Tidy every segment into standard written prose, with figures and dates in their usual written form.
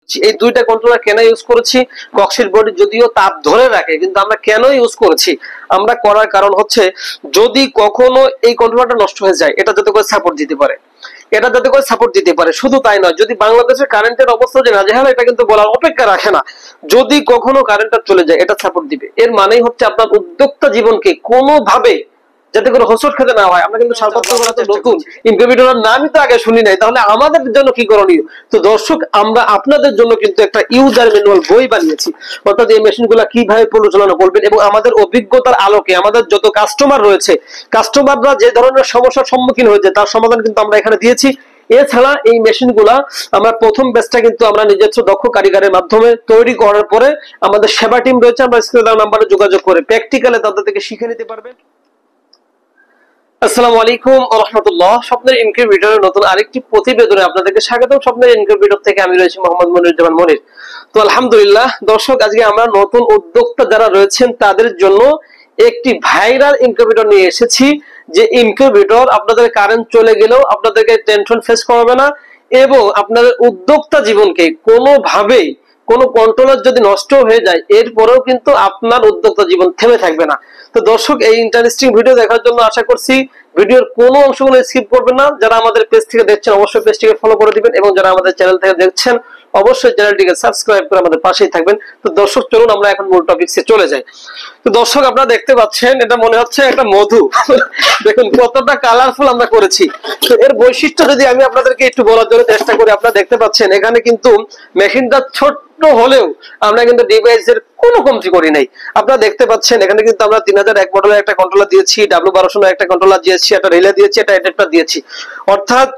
এই দুইটা কন্ট্রোলার কেন ইউজ করেছি? কক্সিট বডি যদিও তাপ ধরে রাখে, কিন্তু আমরা কেন ইউজ করেছি? আমরা করার কারণ হচ্ছে যদি কখনো এই কন্ট্রোলারটা নষ্ট হয়ে যায়, এটা যাতে করে সাপোর্ট দিতে পারে, এটা যাতে করে সাপোর্ট দিতে পারে। শুধু তাই নয়, যদি বাংলাদেশের কারেন্টের অবস্থা যে নাজেহাল, এটা কিন্তু বলার অপেক্ষা রাখে না। যদি কখনো কারেন্টটা চলে যায়, এটা সাপোর্ট দিবে। এর মানেই হচ্ছে আপনার উদ্যোক্তা জীবনকে কোনোভাবে যাতে করে হোঁচট খেতে না হয়। আমরা কিন্তু সর্বত্র নতুন ইনকিউবেটরের নামই তো আগে শুনি নাই, তাহলে আমাদের জন্য কি করণীয়? তো দর্শক, আমরা আপনাদের জন্য কিন্তু একটা ইউজার ম্যানুয়াল বই বানিয়েছি, অর্থাৎ এই মেশিনগুলো কিভাবে পরিচালনা করবেন এবং আমাদের অভিজ্ঞতার আলোকে আমাদের যত কাস্টমার রয়েছে, কাস্টমাররা যে ধরনের সমস্যার সম্মুখীন হয়েছে তার সমাধান কিন্তু আমরা এখানে দিয়েছি। এছাড়া এই মেশিনগুলা আমরা প্রথম ব্যাচটা কিন্তু আমরা নিজস্ব দক্ষ কারিগরের মাধ্যমে তৈরি করার পরে আমাদের সেবা টিম রয়েছে, আমরা স্ক্রিনে দেওয়া নাম্বারে যোগাযোগ করে প্র্যাকটিক্যালে তাদের থেকে শিখে নিতে পারবেন। আসসালামু আলাইকুম ওয়া রাহমাতুল্লাহ। স্বপ্নের ইনকিউবেটরের নতুন আরেকটি প্রতিবেদনে আপনাদেরকে স্বাগতম। স্বপ্নের ইনকিউবেটর থেকে আমি রয়েছি মোহাম্মদ মনিরুজ্জামান মনির। তো আলহামদুলিল্লাহ দর্শক, আজকে আমরা নতুন উদ্যোক্তা যারা রয়েছেন তাদের জন্য একটি ভাইরাল ইনকিউবেটর নিয়ে এসেছি, যে ইনকিউবেটর আপনাদের কারেন্ট চলে গেলেও আপনাদেরকে টেনশন ফেস করাবে না এবং আপনাদের উদ্যোক্তা জীবনকে কোনোভাবেই কোনো কন্ট্রোলার যদি নষ্ট হয়ে যায় এরপরেও কিন্তু আপনার উদ্যোক্তা জীবন থেমে থাকবে না। তো দর্শক, এই ইন্টারেস্টিং ভিডিও দেখার জন্য আশা করছি ভিডিওর কোনো অংশগুলো স্কিপ করবেন না। যারা আমাদের পেজ থেকে দেখছেন অবশ্যই পেজটিকে ফলো করে দিবেন এবং যারা আমাদের চ্যানেল থেকে দেখছেন অবশ্যই চ্যানেলটিকে সাবস্ক্রাইব করে আমাদের পাশেই থাকবেন। তো দর্শক, চলুন আমরা এখন মূল টপিকসে চলে যাই। তো দর্শক, আপনারা দেখতে পাচ্ছেন এটা মনে হচ্ছে একটা মধু। দেখুন কতটা কালারফুল আমরা করেছি। তো এর বৈশিষ্ট্য যদি আমি আপনাদেরকে একটু বলার জন্য চেষ্টা করি, আপনারা দেখতে পাচ্ছেন এখানে কিন্তু মেশিনটা ছোট্ট হলেও আমরা কিন্তু ডিভাইসের কোনো কমতি করি নাই। আপনারা দেখতে পাচ্ছেন এখানে কিন্তু আমরা 3001 মডেলের একটা কন্ট্রোলার দিয়েছি, W1200 একটা কন্ট্রোলার দিয়েছি, একটা রিলে দিয়েছি, একটা অ্যাডাপ্টার দিয়েছি। অর্থাৎ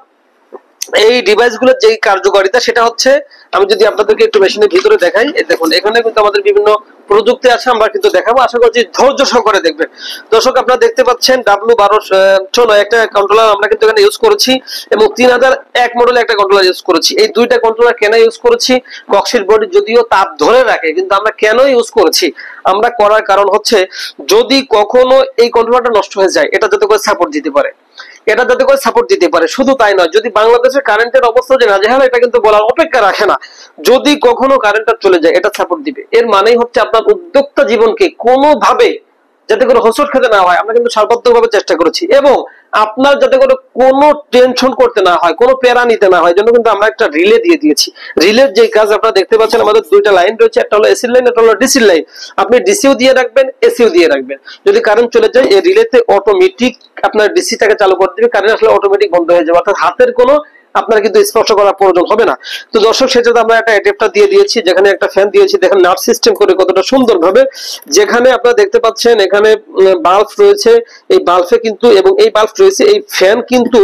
এই ডিভাইসগুলোর যে কার্যকারিতা সেটা হচ্ছে, আমি যদি আপনাদেরকে একটু মেশিনের ভিতরে দেখাই, দেখুন এখানে কিন্তু আমাদের বিভিন্ন প্রযুক্তি আছে, আমরা কিন্তু দেখাবো। আশা করছি ধৈর্য সহকারে দেখবেন। দর্শক, আপনারা দেখতে পাচ্ছেন W1200 একটা কন্ট্রোলার আমরা কিন্তু এখানে ইউজ করেছি এবং 3001 মডেলের একটা কন্ট্রোলার ইউজ করেছি। এই দুইটা কন্ট্রোলার কেন ইউজ করেছি? কক্সিট বডি যদিও তাপ ধরে রাখে, কিন্তু আমরা কেন ইউজ করেছি? আমরা করার কারণ হচ্ছে যদি কখনো এই কন্ট্রোলারটা নষ্ট হয়ে যায়, এটা যাতে করে সাপোর্ট দিতে পারে, এটা যাতে করে সাপোর্ট দিতে পারে। শুধু তাই নয়, যদি বাংলাদেশের কারেন্টের অবস্থা যে নাজেহাল, এটা কিন্তু বলার অপেক্ষা রাখে না। যদি কখনো কারেন্টটা চলে যায়, এটা সাপোর্ট দিবে। এর মানেই হচ্ছে আপনার উদ্যোক্তা জীবনকে কোনোভাবে যাতে করে হোঁচট খেতে না হয়, আমরা কিন্তু সর্বাত্মকভাবে চেষ্টা করেছি এবং আপনার যাতে করে কোনো টেনশন করতে না হয়, কোনো প্যারা নিতে না হয়, জন্য কিন্তু আমরা একটা রিলে দিয়ে দিয়েছি। রিলের যে কাজ আপনারা দেখতে পাচ্ছেন, আমাদের দুইটা লাইন রয়েছে, একটা হলো এসি লাইন, একটা হলো ডিসি লাইন। আপনি ডিসিও দিয়ে রাখবেন, এসিও দিয়ে রাখবেন। যদি কারেন্ট চলে যায়, এই রিলেতে অটোমেটিক আপনার ডিসিটাকে চালু করে দিবে, কারেন্ট আসলে অটোমেটিক বন্ধ হয়ে যাবে, অর্থাৎ হাতের কোনো আপনার কিন্তু স্পর্শ করার প্রয়োজন হবে না। তো দর্শক, সেটাতে আমরা একটা অ্যাডাপ্টার দিয়ে দিয়েছি, যেখানে একটা ফ্যান দিয়েছি। দেখেন নাট সিস্টেম করে কতটা সুন্দরভাবে, যেখানে আপনারা দেখতে পাচ্ছেন এখানে বাল্ব রয়েছে, এই বাল্বে কিন্তু এবং এই বাল্ব রয়েছে, এই ফ্যান কিন্তু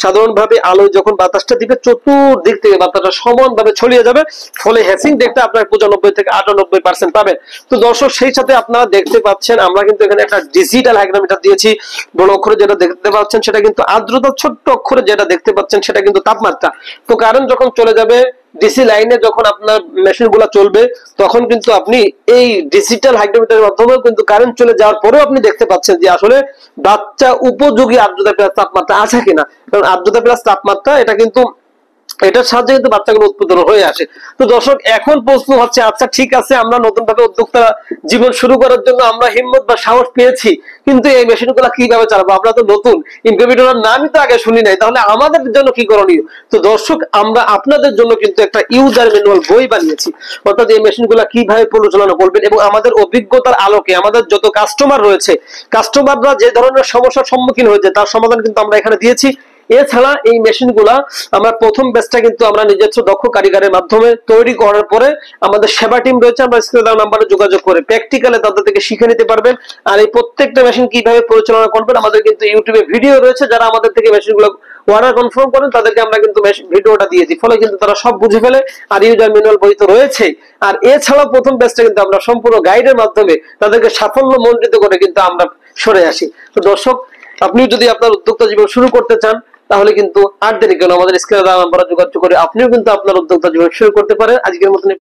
সাধারণভাবে আলোয় যখন বাতাসটা দিবে চতুর্দিক থেকে বাতাসটা সমানভাবে ছড়িয়ে যাবে, ফলে হ্যাসিং দেখতে আপনার 95 থেকে 98% পাবেন। তো দর্শক, সেই সাথে আপনারা দেখতে পাচ্ছেন আমরা কিন্তু এখানে একটা ডিজিটাল হাইগ্রোমিটার দিয়েছি। বড় অক্ষরে যেটা দেখতে পাচ্ছেন সেটা কিন্তু আর্দ্রতা, ছোট্ট অক্ষরে যেটা দেখতে পাচ্ছেন সেটা কিন্তু তাপমাত্রা। তো কারেন্ট যখন চলে যাবে, ডিসি লাইনে যখন আপনার মেশিনগুলো চলবে, তখন কিন্তু আপনি এই ডিজিটাল হাইগ্রোমিটারের মাধ্যমে কিন্তু কারেন্ট চলে যাওয়ার পরেও আপনি দেখতে পাচ্ছেন যে আসলে বাচ্চা উপযোগী আর্দ্রতা প্লাস তাপমাত্রা আছে কিনা। কারণ আর্দ্রতা প্লাস তাপমাত্রা এটা কিন্তু এটার সাহায্যে কিন্তু বাচ্চাগুলো উৎপাদন হয়ে আসে। তো দর্শক, এখন প্রশ্ন হচ্ছে, আচ্ছা ঠিক আছে, আমরা নতুন ভাবে উদ্যোক্তা জীবন শুরু করার জন্য আমরা হিম্মত বা সাহস পেয়েছি, কিন্তু এই মেশিনগুলো কিভাবে চালাবো? আমরা তো নতুন ইনকিউবেটরের নামই তো আগে শুনি নাই, তাহলে আমাদের জন্য কি করণীয়? তো দর্শক, আমরা আপনাদের জন্য কিন্তু একটা ইউজার ম্যানুয়াল বই বানিয়েছি, অর্থাৎ এই মেশিনগুলো কিভাবে পরিচালনা করবেন এবং আমাদের অভিজ্ঞতার আলোকে আমাদের যত কাস্টমার রয়েছে, কাস্টমাররা যে ধরনের সমস্যার সম্মুখীন হয়েছে তার সমাধান কিন্তু আমরা এখানে দিয়েছি। এছাড়া এই মেশিনগুলা আমরা প্রথম ব্যাচটা কিন্তু আমরা নিজস্ব দক্ষ কারিগরের মাধ্যমে তৈরি করার পরে আমাদের সেবা টিম রয়েছে, আমরা স্ক্রিনে দেওয়া নাম্বারে যোগাযোগ করে প্র্যাকটিক্যালে তাদের থেকে শিখে নিতে পারবেন। আর এই প্রত্যেকটা মেশিন কিভাবে পরিচালনা করবেন আমাদের কিন্তু ইউটিউবে ভিডিও রয়েছে। যারা আমাদের থেকে মেশিনগুলো অর্ডার কনফার্ম করেন তাদেরকে আমরা কিন্তু ভিডিওটা দিয়ে দিই, ফলে কিন্তু তারা সব বুঝে ফেলে। আর ইউজার ম্যানুয়াল বই তো রয়েছে। আর এছাড়াও প্রথম ব্যাচটা কিন্তু আমরা সম্পূর্ণ গাইডের মাধ্যমে তাদেরকে সাফল্য মণ্ডিত করে কিন্তু আমরা সরে আসি। তো দর্শক, আপনি যদি আপনার উদ্যোক্তা জীবন শুরু করতে চান, তাহলে কিন্তু আর দেরি কেন, আমাদের স্ক্রিনে দেওয়া নাম্বারে যোগাযোগ করে আপনিও কিন্তু আপনার উদ্যোক্তা জীবন শুরু করতে পারেন। আজকের মতন